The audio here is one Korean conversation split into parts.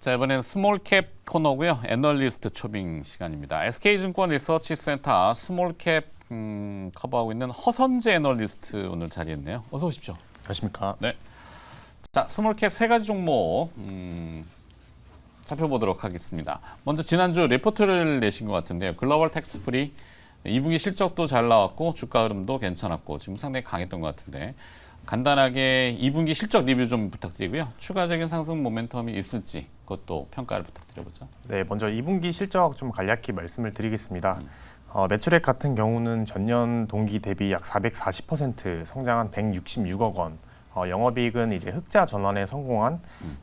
자, 이번엔 스몰캡 코너고요. 애널리스트 초빙 시간입니다. SK증권 리서치센터 스몰캡 커버하고 있는 허선재 애널리스트 오늘 자리했네요. 어서 오십시오. 안녕하십니까. 네. 자, 스몰캡 세 가지 종목 살펴보도록 하겠습니다. 먼저 지난주 리포트를 내신 것 같은데요. 글로벌 텍스프리 2분기 실적도 잘 나왔고 주가 흐름도 괜찮았고 지금 상당히 강했던 것 같은데 간단하게 2분기 실적 리뷰 좀 부탁드리고요. 추가적인 상승 모멘텀이 있을지 그것도 평가를 부탁드려보죠. 네, 먼저 2분기 실적 좀 간략히 말씀을 드리겠습니다. 매출액 같은 경우는 전년 동기 대비 약 440% 성장한 166억 원, 영업이익은 이제 흑자 전환에 성공한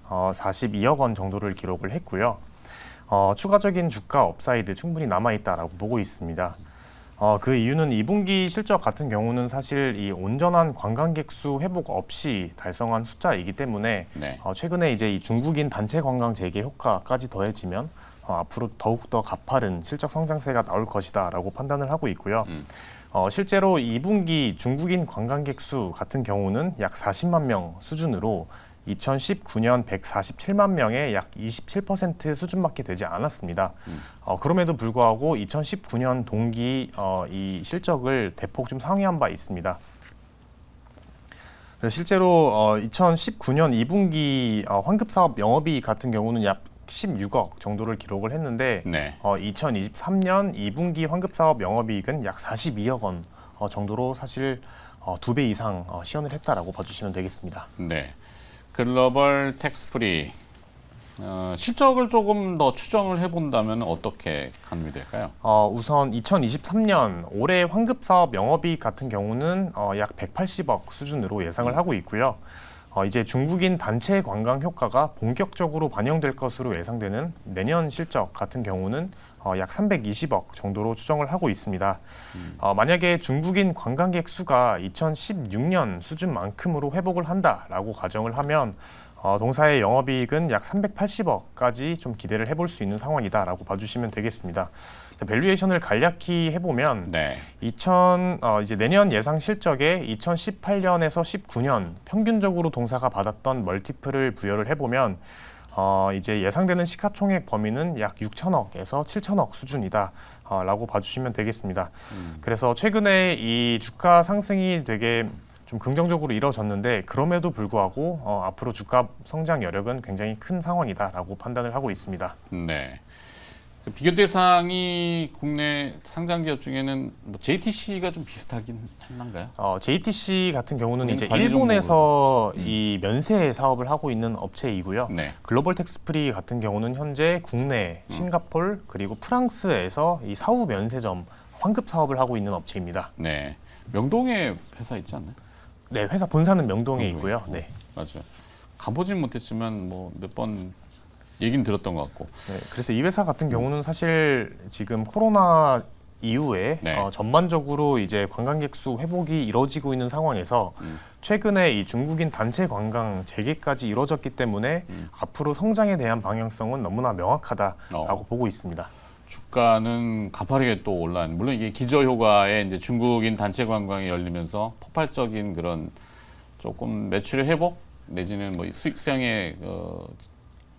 42억 원 정도를 기록을 했고요. 추가적인 주가 업사이드 충분히 남아있다라고 보고 있습니다. 그 이유는 2분기 실적 같은 경우는 사실 이 온전한 관광객 수 회복 없이 달성한 숫자이기 때문에 네. 최근에 이제 이 중국인 단체 관광 재개 효과까지 더해지면 앞으로 더욱더 가파른 실적 성장세가 나올 것이다라고 판단을 하고 있고요. 실제로 2분기 중국인 관광객 수 같은 경우는 약 40만 명 수준으로 2019년 147만 명의 약 27% 수준밖에 되지 않았습니다. 그럼에도 불구하고 2019년 동기 이 실적을 대폭 좀 상회한 바 있습니다. 실제로 2019년 2분기 환급사업 영업이익 같은 경우는 약 16억 정도를 기록을 했는데 네. 2023년 2분기 환급사업 영업이익은 약 42억 원 정도로 사실 2배 이상 시현을 했다라고 봐주시면 되겠습니다. 네. 글로벌 텍스프리 실적을 조금 더 추정을 해본다면 어떻게 가늠이 될까요? 우선 2023년 올해 환급사업 영업이익 같은 경우는 약 180억 수준으로 예상을 하고 있고요. 이제 중국인 단체 관광 효과가 본격적으로 반영될 것으로 예상되는 내년 실적 같은 경우는 약 320억 정도로 추정을 하고 있습니다. 만약에 중국인 관광객 수가 2016년 수준만큼으로 회복을 한다라고 가정을 하면 동사의 영업이익은 약 380억까지 좀 기대를 해볼 수 있는 상황이다라고 봐주시면 되겠습니다. 밸류에이션을 간략히 해보면 네. 이제 내년 예상 실적에 2018년에서 19년 평균적으로 동사가 받았던 멀티플을 부여를 해보면 이제 예상되는 시가총액 범위는 약 6천억에서 7천억 수준이다. 라고 봐주시면 되겠습니다. 그래서 최근에 이 주가 상승이 되게 좀 긍정적으로 이뤄졌는데 그럼에도 불구하고 앞으로 주가 성장 여력은 굉장히 큰 상황이다라고 판단을 하고 있습니다. 네. 그 비교 대상이 국내 상장 기업 중에는 뭐 JTC가 좀 비슷하긴 했나요? JTC 같은 경우는 이제 관리 일본에서 이 면세 사업을 하고 있는 업체이고요. 네. 글로벌 텍스프리 같은 경우는 현재 국내, 싱가폴 그리고 프랑스에서 이 사후 면세점 환급 사업을 하고 있는 업체입니다. 네. 명동에 회사 있지 않나요? 네, 회사 본사는 명동에 있고요. 네. 맞아요. 가보진 못했지만 뭐 몇 번 얘기는 들었던 것 같고. 네, 그래서 이 회사 같은 경우는 사실 지금 코로나 이후에 네. 전반적으로 이제 관광객 수 회복이 이루어지고 있는 상황에서 최근에 이 중국인 단체 관광 재개까지 이루어졌기 때문에 앞으로 성장에 대한 방향성은 너무나 명확하다라고 보고 있습니다. 주가는 가파르게 또 올라는. 물론 이게 기저 효과에 이제 중국인 단체 관광이 열리면서 폭발적인 그런 조금 매출의 회복 내지는 뭐 수익성의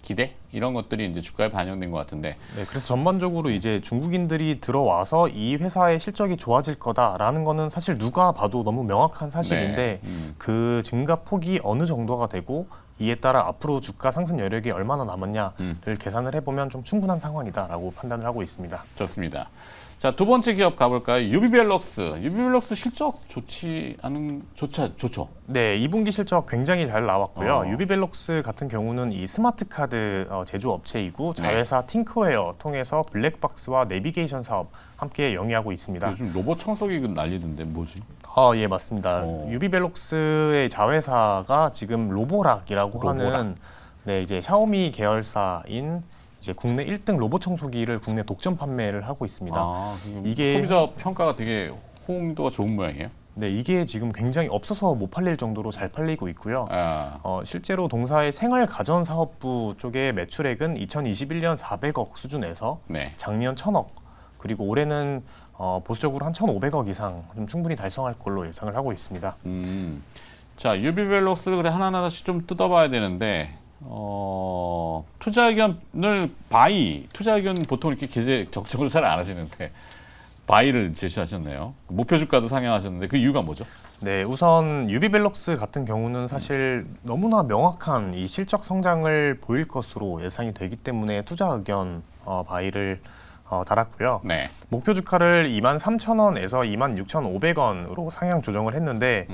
기대 이런 것들이 이제 주가에 반영된 것 같은데. 네, 그래서 전반적으로 이제 중국인들이 들어와서 이 회사의 실적이 좋아질 거다라는 거는 사실 누가 봐도 너무 명확한 사실인데 네. 그 증가 폭이 어느 정도가 되고 이에 따라 앞으로 주가 상승 여력이 얼마나 남았냐를 계산을 해보면 좀 충분한 상황이다라고 판단을 하고 있습니다. 좋습니다. 자, 두 번째 기업 가볼까요? 유비벨럭스. 유비벨럭스 실적 좋죠. 네, 2분기 실적 굉장히 잘 나왔고요. 유비벨럭스 같은 경우는 이 스마트 카드 제조 업체이고 자회사 팅커웨어 통해서 블랙박스와 내비게이션 사업 함께 영위하고 있습니다. 요즘 로봇 청소기 난리던데 뭐지? 예, 맞습니다. 유비벨럭스의 자회사가 지금 로보락이라고 하는 이제 샤오미 계열사인 이제 국내 1등 로봇 청소기를 국내 독점 판매를 하고 있습니다. 이게 소비자 평가가 되게 호응도가 좋은 모양이에요? 네, 이게 지금 굉장히 없어서 못 팔릴 정도로 잘 팔리고 있고요. 실제로 동사의 생활 가전 사업부 쪽의 매출액은 2021년 400억 수준에서 작년 1,000억 그리고 올해는 보수적으로 한 1,500억 이상 좀 충분히 달성할 걸로 예상을 하고 있습니다. 자, 유비벨럭스 그래 하나하나씩 좀 뜯어봐야 되는데 투자 의견을 투자 의견 보통 이렇게 적극적으로 잘 안 하시는데 바이를 제시하셨네요. 목표 주가도 상향하셨는데 그 이유가 뭐죠? 네, 우선 유비벨럭스 같은 경우는 사실 너무나 명확한 이 실적 성장을 보일 것으로 예상이 되기 때문에 투자 의견 바이를 달았고요. 네. 목표 주가를 23,000원에서 26,500원으로 상향 조정을 했는데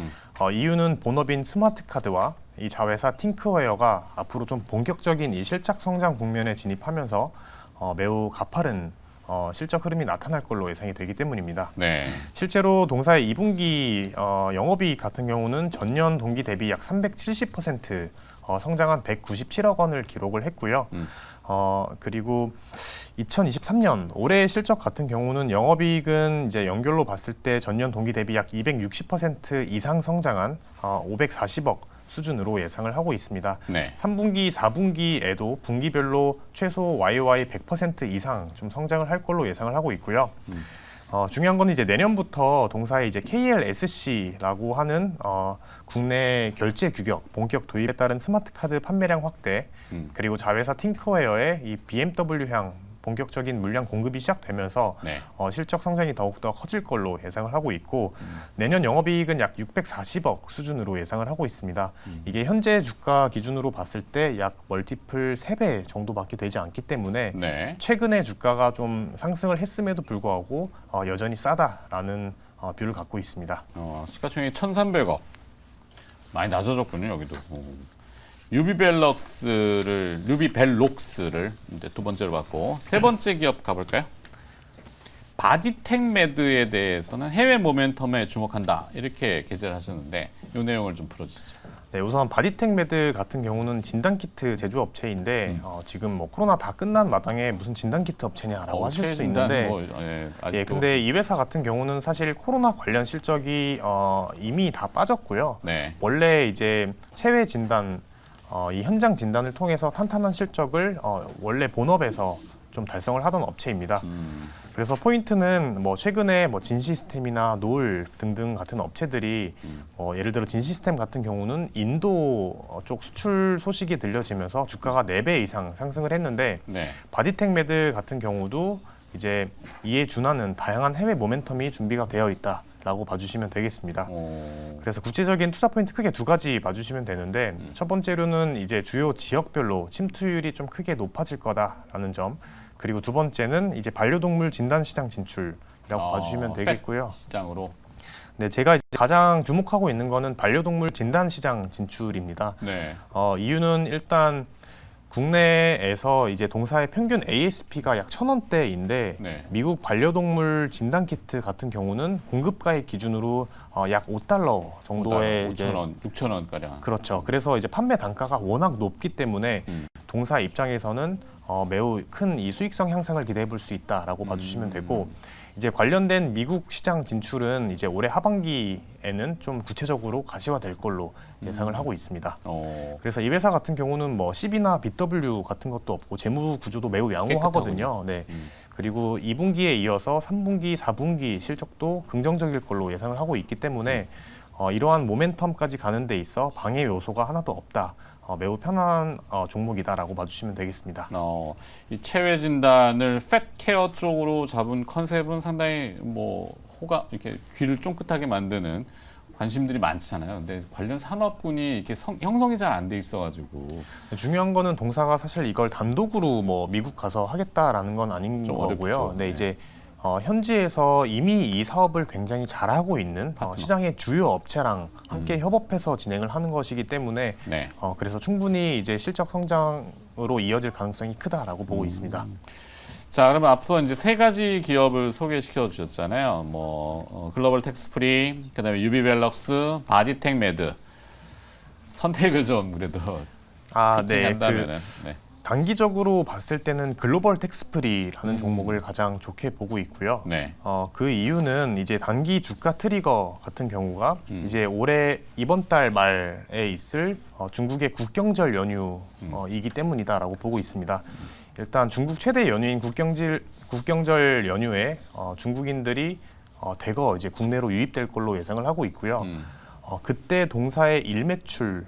이유는 본업인 스마트카드와 이 자회사 팅크웨어가 앞으로 좀 본격적인 이 실적 성장 국면에 진입하면서 매우 가파른 실적 흐름이 나타날 걸로 예상이 되기 때문입니다. 네. 실제로 동사의 2분기 영업이익 같은 경우는 전년 동기 대비 약 370% 성장한 197억 원을 기록을 했고요. 그리고 2023년 올해 실적 같은 경우는 영업이익은 이제 연결로 봤을 때 전년 동기 대비 약 260% 이상 성장한 540억 수준으로 예상을 하고 있습니다. 네. 3분기, 4분기에도 분기별로 최소 YOY 100% 이상 좀 성장을 할 걸로 예상을 하고 있고요. 중요한 건 이제 내년부터 동사의 이제 KLSC라고 하는 국내 결제 규격 본격 도입에 따른 스마트 카드 판매량 확대, 그리고 자회사 팅커웨어의 이 BMW향 본격적인 물량 공급이 시작되면서 네. 실적 성장이 더욱더 커질 걸로 예상을 하고 있고 내년 영업이익은 약 640억 수준으로 예상을 하고 있습니다. 이게 현재 주가 기준으로 봤을 때 약 멀티플 3배 정도밖에 되지 않기 때문에 네. 최근에 주가가 좀 상승을 했음에도 불구하고 여전히 싸다라는 뷰를 갖고 있습니다. 시가총액 1,300억. 많이 낮아졌군요, 여기도. 유비벨록스를 이제 두 번째로 봤고 세 번째 기업 가볼까요? 바디텍메드에 대해서는 해외 모멘텀에 주목한다 이렇게 게재를 하셨는데 이 내용을 좀 풀어주시죠. 네, 우선 바디텍메드 같은 경우는 진단키트 제조업체인데 지금 뭐 코로나 다 끝난 마당에 무슨 진단키트 업체냐라고 하실 수 있는데 근데 이 회사 같은 경우는 사실 코로나 관련 실적이 이미 다 빠졌고요. 네. 원래 이제 체외 진단 이 현장 진단을 통해서 탄탄한 실적을 원래 본업에서 좀 달성을 하던 업체입니다. 그래서 포인트는 뭐 최근에 뭐 진시스템이나 노을 등등 같은 업체들이 예를 들어 진시스템 같은 경우는 인도 쪽 수출 소식이 들려지면서 주가가 4배 이상 상승을 했는데 네. 바디텍메드 같은 경우도 이제 이에 준하는 다양한 해외 모멘텀이 준비가 되어 있다라고 봐주시면 되겠습니다. 그래서 구체적인 투자 포인트 크게 두 가지 봐주시면 되는데 첫 번째로는 이제 주요 지역별로 침투율이 좀 크게 높아질 거다라는 점, 그리고 두 번째는 이제 반려동물 진단 시장 진출이라고 봐주시면 되겠고요. 시장으로. 네, 제가 이제 가장 주목하고 있는 거는 반려동물 진단 시장 진출입니다. 네. 이유는 일단 국내에서 이제 동사의 평균 ASP가 약 1,000원대인데 네. 미국 반려동물 진단 키트 같은 경우는 공급가액 기준으로 약 $5 정도의 5,000원, 6,000원 가량. 그렇죠. 그래서 이제 판매 단가가 워낙 높기 때문에 동사 입장에서는 매우 큰 이 수익성 향상을 기대해 볼 수 있다라고 봐주시면 되고, 이제 관련된 미국 시장 진출은 이제 올해 하반기에는 좀 구체적으로 가시화될 걸로 예상을 하고 있습니다. 그래서 이 회사 같은 경우는 뭐 CB나 BW 같은 것도 없고 재무 구조도 매우 양호하거든요. 네. 그리고 2분기에 이어서 3분기, 4분기 실적도 긍정적일 걸로 예상을 하고 있기 때문에 이러한 모멘텀까지 가는 데 있어 방해 요소가 하나도 없다. 매우 편한 종목이다라고 봐주시면 되겠습니다. 이 체외 진단을 팻케어 쪽으로 잡은 컨셉은 상당히 뭐 이렇게 귀를 쫑긋하게 만드는 관심들이 많잖아요. 근데 관련 산업군이 이렇게 형성이 잘 안 돼 있어가지고 중요한 거는 동사가 사실 이걸 단독으로 뭐 미국 가서 하겠다라는 건 아닌 거고요. 어렵죠. 네, 이제 현지에서 이미 이 사업을 굉장히 잘하고 있는 시장의 주요 업체랑 함께 협업해서 진행을 하는 것이기 때문에 네. 그래서 충분히 이제 실적 성장으로 이어질 가능성이 크다라고 보고 있습니다. 자, 그러면 앞서 이제 세 가지 기업을 소개시켜 주셨잖아요. 글로벌 텍스프리, 그다음에 유비벨럭스, 바디텍메드. 선택을 좀 그래도 피팅한다면은. 네. 단기적으로 봤을 때는 글로벌 텍스프리라는 종목을 가장 좋게 보고 있고요. 네. 그 이유는 이제 단기 주가 트리거 같은 경우가 이제 올해 이번 달 말에 있을 중국의 국경절 연휴이기 때문이다라고 보고 있습니다. 일단 중국 최대 연휴인 국경절 연휴에 중국인들이 대거 이제 국내로 유입될 걸로 예상을 하고 있고요. 그때 동사의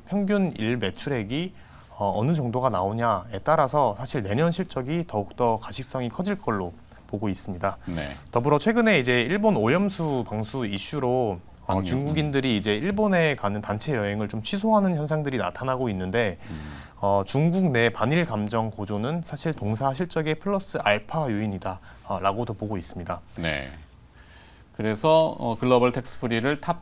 평균 일 매출액이 어느 정도가 나오냐에 따라서 사실 내년 실적이 더욱더 가시성이 커질 걸로 보고 있습니다. 네. 더불어 최근에 이제 일본 오염수 방수 이슈로 방류. 중국인들이 이제 일본에 가는 단체 여행을 좀 취소하는 현상들이 나타나고 있는데 중국 내 반일 감정 고조는 사실 동사 실적의 플러스 알파 요인이다라고도 보고 있습니다. 네. 그래서 글로벌 텍스프리를 탑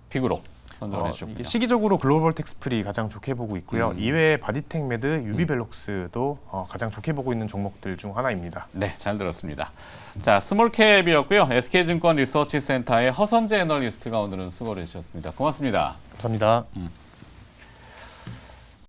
픽으로 선정을 이게 해주셨군요. 시기적으로 글로벌 텍스프리 가장 좋게 보고 있고요. 이외에 바디텍메드, 유비벨록스도 가장 좋게 보고 있는 종목들 중 하나입니다. 네, 잘 들었습니다. 자, 스몰캡이었고요. SK증권 리서치센터의 허선재 애널리스트가 오늘은 수고를 해주셨습니다. 고맙습니다. 감사합니다.